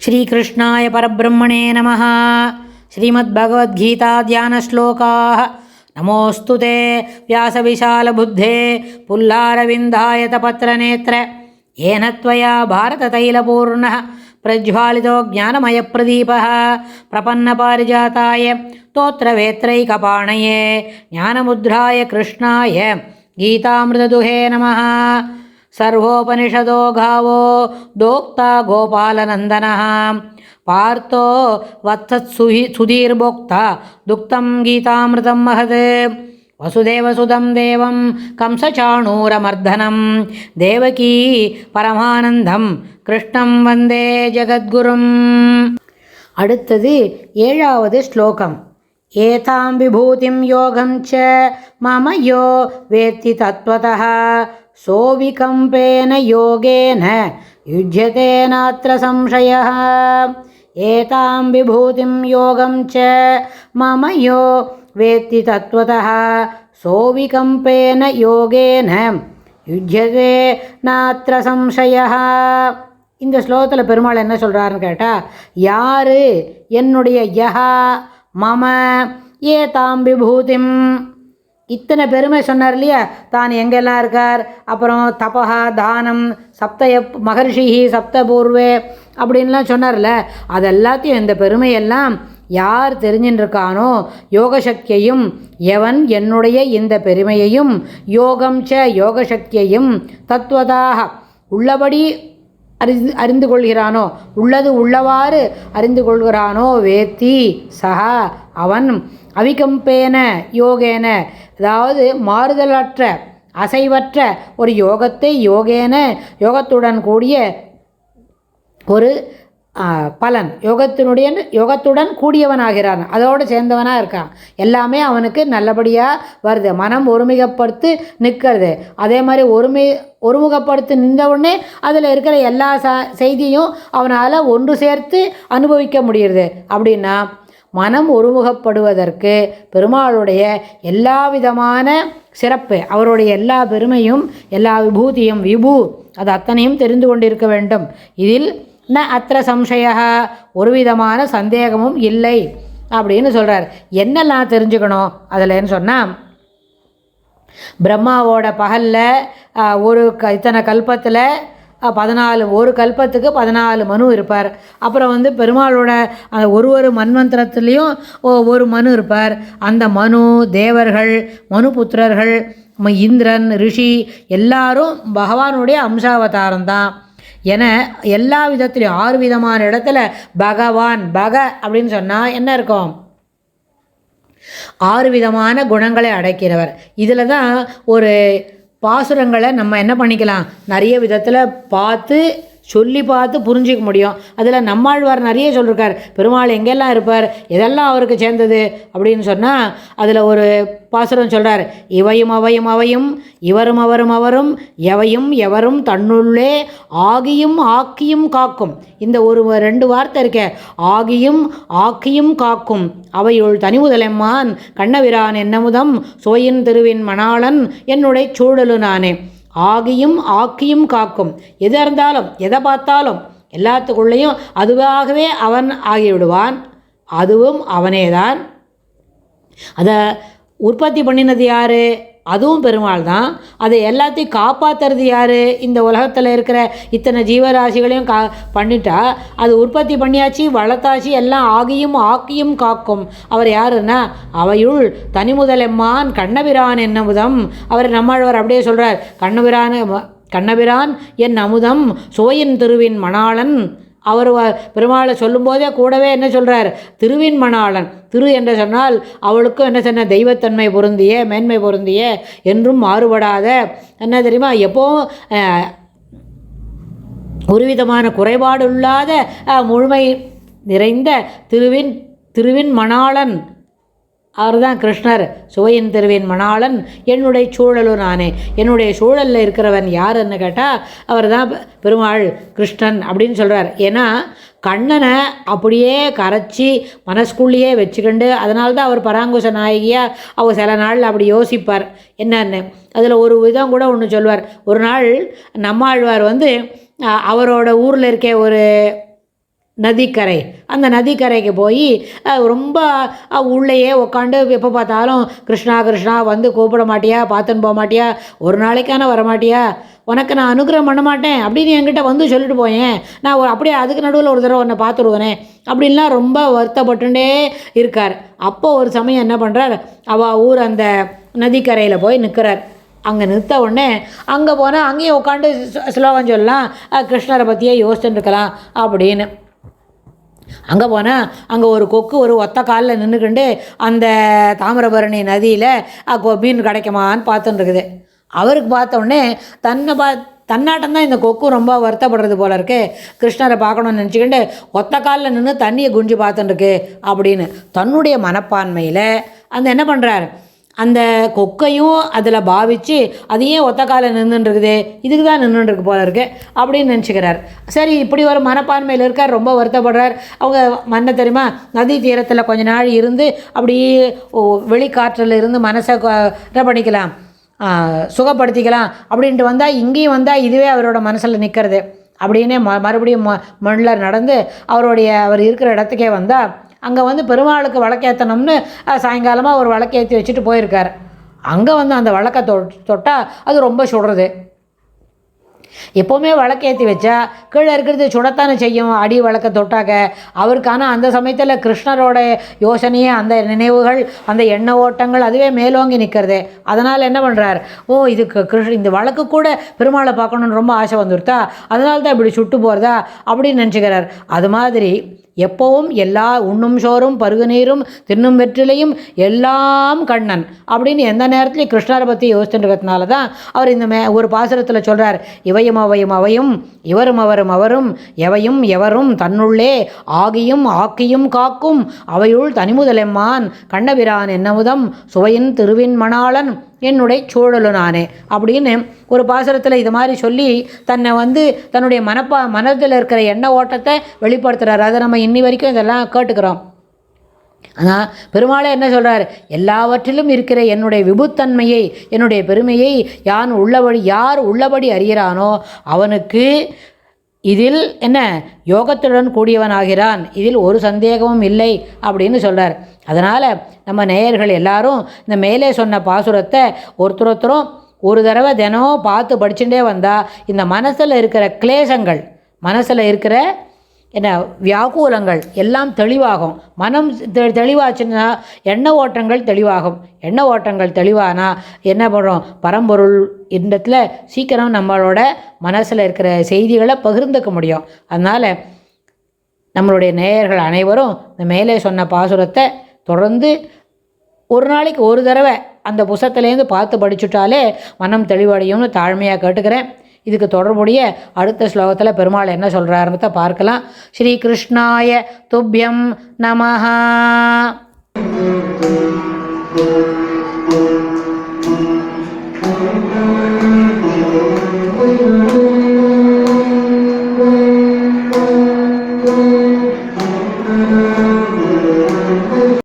श्रीकृष्णाय परब्रह्मणे नमः। श्रीमद्भगवद्गीता ध्यानश्लोकाः। नमोऽस्तु ते व्यासविशालबुद्धे पुल्लारविन्दायतपत्रनेत्र येन त्वया भारततैलपूर्णः प्रज्वालितो ज्ञानमयप्रदीपः प्रपन्नपारिजाताय स्तोत्रवेत्रैकपाणये ज्ञानमुद्राय कृष्णाय गीतामृतदुहे नमः। सर्वोपनिषदो गावो दोक्ता गोपालनन्दनः पार्थो वत्सत्सुधीर्भोक्ता दुक्तं गीतामृतं महत्। वसुदेवसुतं देवं कंसचाणूरमर्दनं देवकी परमानन्दं कृष्णं वन्दे जगद्गुरुम्। அடுத்தது 7வது ஸ்லோகம். ஏதாம் விபூதிம் யோகம் ச மம யோ வேத்தி தத்வதः சோவிகம்பேன யோகேன யுஜ்யதே நாத்ர சம்சயः. ஏதாம் விபூதிம் யோகம் ச மம யோ வேத்தி தத்வதः சோவிகம்பேன யோகேன யுஜ்யதே நாத்ர சம்சயः. இந்த ஸ்லோகத்தில் பெருமாள் என்ன சொல்கிறாருன்னு கேட்டால், யார் என்னுடைய யஹா மம ஏதாம் விபூதிம், இத்தனை பெருமை சொன்னார் இல்லையா, தான் எங்கெல்லாம் இருக்கார், அப்புறம் தபஹா தானம் சப்தய மகர்ஷிஹி சப்தபூர்வே அப்படின்லாம் சொன்னார்ல, அதெல்லாத்தையும் இந்த பெருமையெல்லாம் யார் தெரிஞ்சுன்னு இருக்கானோ, யோகசக்தியையும் எவன் என்னுடைய இந்த பெருமையையும் யோகம் ச யோகசக்தியையும் தத்துவதாக உள்ளபடி அறிந்து கொள்கிறானோ, உள்ளது உள்ளவாறு அறிந்து கொள்கிறானோ, வேத்தி சஹா அவன் அவிகம்பேன யோகேன, அதாவது மாறுதலற்ற அசைவற்ற ஒரு யோகத்தை யோகேன யோகத்துடன் கூடிய ஒரு பலன் யோகத்துடன் கூடியவனாகிறான், அதோடு சேர்ந்தவனாக இருக்கான். எல்லாமே அவனுக்கு நல்லபடியாக வருது, மனம் ஒருமுகப்படுத்தி நிற்கிறது. அதே மாதிரி ஒருமுகப்படுத்தி நின்றவுடனே அதில் இருக்கிற எல்லா செய்தியும் அவனால் ஒன்று சேர்த்து அனுபவிக்க முடியுது. அப்படின்னா மனம் ஒருமுகப்படுவதற்கு பெருமாளுடைய எல்லா விதமான சிறப்பு, அவருடைய எல்லா பெருமையும் எல்லா விபூதியும் அது அத்தனையும் தெரிந்து கொண்டிருக்க வேண்டும். இதில் ந அத்திர சம்சயா, ஒரு விதமான சந்தேகமும் இல்லை அப்படின்னு சொல்கிறார். என்னெல்லாம் தெரிஞ்சுக்கணும் அதில்ன்னு சொன்னால், பிரம்மாவோட பகலில் இத்தனை கல்பத்தில் 14 ஒரு கல்பத்துக்கு 14 மனு இருப்பார். அப்புறம் பெருமாளோட அந்த ஒரு மன்வந்திரத்துலேயும் ஒரு மனு இருப்பார். அந்த மனு தேவர்கள், மனு புத்திரர்கள், இந்திரன், ரிஷி எல்லாரும் பகவானுடைய அம்சாவதாரம் தான் என எல்லா விதத்துலையும் 6 விதமான இடத்துல பகவான் அப்படின்னு சொன்னால் என்ன இருக்கும், 6 விதமான குணங்களை அடைக்கிறவர். இதில் தான் ஒரு பாசுரங்களை நம்ம என்ன பண்ணிக்கலாம், நிறைய விதத்தில் பார்த்து புரிஞ்சிக்க முடியும். அதில் நம்மாழ்வார் நிறைய சொல்லியிருக்கார், பெருமாள் எங்கெல்லாம் இருப்பார், எதெல்லாம் அவருக்கு சேர்ந்தது அப்படின்னு சொன்னால், அதில் ஒரு பாசுரம் சொல்கிறார், இவையும் அவையும் அவையும் இவரும் அவரும் அவரும் எவையும் எவரும் தன்னுள்ளே ஆகியும் ஆக்கியும் காக்கும். இந்த 2 வார்த்தை இருக்க, ஆகியும் ஆக்கியும் காக்கும் அவையுள் தனிமுதலெம்மான் கண்ணபிரான் என்னமுதம் சோயின் திருவின் மணாளன் என்னுடைய சூழலு நானே. ஆகியும் ஆக்கியும் காக்கும், எதாக இருந்தாலும் எதை பார்த்தாலும் எல்லாத்துக்குள்ளேயும் அதுவாகவே அவன் ஆகிவிடுவான், அதுவும் அவனேதான். அதை உற்பத்தி பண்ணினது யார், அதுவும் பெருமாள் தான். அதை எல்லாத்தையும் காப்பாற்றுறது யார், இந்த உலகத்தில் இருக்கிற இத்தனை ஜீவராசிகளையும் பண்ணிட்டா அது உற்பத்தி பண்ணியாச்சு, வளர்த்தாச்சு, எல்லாம் ஆகியும் ஆக்கியும் காக்கும் அவர் யாருன்னா அவையுள் தனிமுதலெம்மான் கண்ணபிரான் என் அமுதம். அவர் நம்மாழ்வார் அப்படியே சொல்கிறார், கண்ணபிரான் என் அமுதம் சோயின் திருவின் மணாளன். அவர் பெருமாளை சொல்லும்போதே கூடவே என்ன சொல்கிறார், திருவின் மணாளன். திரு என்று சொன்னால் அவளுக்கும் என்ன சொன்ன, தெய்வத்தன்மை பொருந்திய மேன்மை பொருந்திய என்றும் மாறுபடாத, என்ன தெரியுமா, எப்போவும் ஒரு விதமான குறைபாடு இல்லாத முழுமை நிறைந்த திருவின் மணாளன் அவர் தான் கிருஷ்ணர். சுவையின் திருவின் மணாளன் என்னுடைய சூழலும் நானே. என்னுடைய சூழலில் இருக்கிறவன் யாருன்னு கேட்டால் அவர் தான் பெருமாள் கிருஷ்ணன் அப்படின்னு சொல்கிறார். ஏன்னா கண்ணனை அப்படியே கரைச்சி மனசுக்குள்ளேயே வச்சுக்கிண்டு, அதனால தான் அவர் பராங்குச நாயகியாக அவர் சில நாள் அப்படி யோசிப்பார் என்னன்னு. அதில் ஒரு விதம் கூட ஒன்று சொல்வார். ஒரு நாள் நம்மாழ்வார் அவரோட ஊரில் இருக்க ஒரு நதிக்கரை. அந்த நதிக்கரைக்கு போய் ரொம்ப உள்ளேயே உட்காந்து எப்போ பார்த்தாலும் கிருஷ்ணா கிருஷ்ணா வந்து கூப்பிட மாட்டியா, பார்த்துன்னு போக மாட்டியா, ஒரு நாளைக்கான வரமாட்டியா, உனக்கு நான் அனுகிரகம் பண்ண மாட்டேன் அப்படின்னு என்கிட்ட வந்து சொல்லிட்டு போயேன், நான் அப்படியே அதுக்கு நடுவில் ஒரு தடவை உன்னை பார்த்துருவேனே அப்படின்லாம் ரொம்ப வருத்தப்பட்டுட்டே இருக்கார். அப்போ ஒரு சமயம் என்ன பண்ணுறார், அவள் ஊர் அந்த நதிக்கரையில் போய் நிற்கிறார். அங்கே நிறுத்த உடனே அங்கே போனால் அங்கேயும் உட்காந்து ஸ்லோகம் சொல்லலாம், கிருஷ்ணரை பற்றியே யோசிச்சுட்டு இருக்கலாம் அப்படின்னு. அங்கே போனால் அங்கே ஒரு கொக்கு ஒரு ஒத்த காலில் நின்றுக்கிண்டு அந்த தாமிரபரணி நதியில் மீன் கிடைக்குமான்னு பார்த்துட்டு இருக்குது. அவருக்கு பார்த்த உடனே தன்னாட்டம் தான் இந்த கொக்கு ரொம்ப வருத்தப்படுறது போல இருக்கு, கிருஷ்ணரை பார்க்கணும்னு நினச்சிக்கிண்டு ஒத்த காலில் நின்று தண்ணியை குஞ்சு பார்த்துட்டுருக்கு அப்படின்னு தன்னுடைய மனப்பான்மையில் அந்த என்ன பண்ணுறாரு, அந்த கொக்கையும் அதில் பாவித்து அதையே ஒத்த காலில் நின்றுட்டுருக்குது, இதுக்கு தான் நின்றுட்டுருக்கு போல இருக்கு அப்படின்னு நினச்சிக்கிறார். சரி, இப்படி ஒரு மனப்பான்மையில் இருக்கார், ரொம்ப வருத்தப்படுறார். அவங்க மன்ன தெரியுமா, நதி தீரத்தில் கொஞ்ச நாள் இருந்து அப்படியே வெளிக்காற்றில் இருந்து மனசை என்ன பண்ணிக்கலாம், சுகப்படுத்திக்கலாம் அப்படின்ட்டு வந்தால் இங்கேயும் வந்தால் இதுவே அவரோட மனசில் நிற்கிறது அப்படின்னே மறுபடியும் மண்ணில் நடந்து அவர் இருக்கிற இடத்துக்கே வந்தால் அங்கே வந்து பெருமாளுக்கு விளக்கேற்றணும்னு சாயங்காலமாக ஒரு விளக்கேற்றி வச்சுட்டு போயிருக்கார். அங்கே வந்து அந்த விளக்கை தொட்டால் அது ரொம்ப சுடுறது. எப்போவுமே விளக்கேற்றி வச்சா கீழே இருக்கிறது சுடத்தானே செய்யும், அடி விளக்க தொட்டாக்க அவருக்கான அந்த சமயத்தில் கிருஷ்ணரோட யோசனையே, அந்த நினைவுகள், அந்த எண்ண ஓட்டங்கள் அதுவே மேலோங்கி நிற்கிறது. அதனால் என்ன பண்ணுறார், இந்த விளக்கு கூட பெருமாளை பார்க்கணுன்னு ரொம்ப ஆசை வந்துருத்தா, அதனால தான் இப்படி சுட்டு போகிறதா அப்படின்னு நினச்சிக்கிறார். அது மாதிரி எப்போவும் எல்லா உண்ணும் சோறும் பருகு நீரும் தின்னும் வெற்றிலையும் எல்லாம் கண்ணன் அப்படின்னு எந்த நேரத்துலையும் கிருஷ்ணரை பற்றி யோசிச்சுன்றதுனால தான் அவர் இந்த ஒரு பாசுரத்தில் சொல்கிறார், இவையும் அவையும் அவையும் இவரும் அவரும் அவரும் எவையும் எவரும் தன்னுள்ளே ஆகியும் ஆக்கியும் காக்கும் அவையுள் தனிமுதலெம்மான் கண்ணபிரான் என்னமுதம் சுவையின் திருவின் மணாளன் என்னுடைய சூழலு நானே அப்படின்னு ஒரு பாசுரத்தில் இது மாதிரி சொல்லி தன்னை வந்து தன்னுடைய மனதில் இருக்கிற எண்ண ஓட்டத்தை வெளிப்படுத்துகிறார். அதை நம்ம இன்னி வரைக்கும் இதெல்லாம் கேட்டுக்கிறோம். ஆனால் பெருமாளே என்ன சொல்கிறார், எல்லாவற்றிலும் இருக்கிற என்னுடைய விபுத்தன்மையை, என்னுடைய பெருமையை யார் உள்ளபடி அறிகிறானோ அவனுக்கு இதில் என்ன யோகத்துடன் கூடியவனாகிறான், இதில் ஒரு சந்தேகமும் இல்லை அப்படின்னு சொல்கிறார். அதனால் நம்ம நேயர்கள் எல்லாரும் இந்த மேலே சொன்ன பாசுரத்தை ஒருத்தரும் ஒரு தடவை தினம் பார்த்து படிச்சுட்டே வந்தால் இந்த மனசில் இருக்கிற கிளேசங்கள், மனசில் இருக்கிற என்ன வியாகுலங்கள் எல்லாம் தெளிவாகும். மனம் தெளிவாச்சுன்னா எண்ண ஓட்டங்கள் தெளிவாகும். எண்ண ஓட்டங்கள் தெளிவானா என்ன பண்ணுறோம், பரம்பொருள் இடத்துல சீக்கிரம் நம்மளோட மனசில் இருக்கிற செய்திகளை பகிர்ந்துக்க முடியும். அதனால் நம்மளுடைய நேயர்கள் அனைவரும் இந்த மேலே சொன்ன பாசுரத்தை தொடர்ந்து ஒரு நாளைக்கு ஒரு தடவை அந்த புஸ்தகத்துலேருந்து பார்த்து படிச்சுட்டாலே மனம் தெளிவடையும்னு தாழ்மையாக கேட்டுக்கிறேன். இதுக்கு தொடர்புடைய அடுத்த ஸ்லோகத்தில் பெருமாள் என்ன சொல்கிறாருன்னு பார்க்கலாம். ஸ்ரீ கிருஷ்ணாய துப்யம் நமஹா.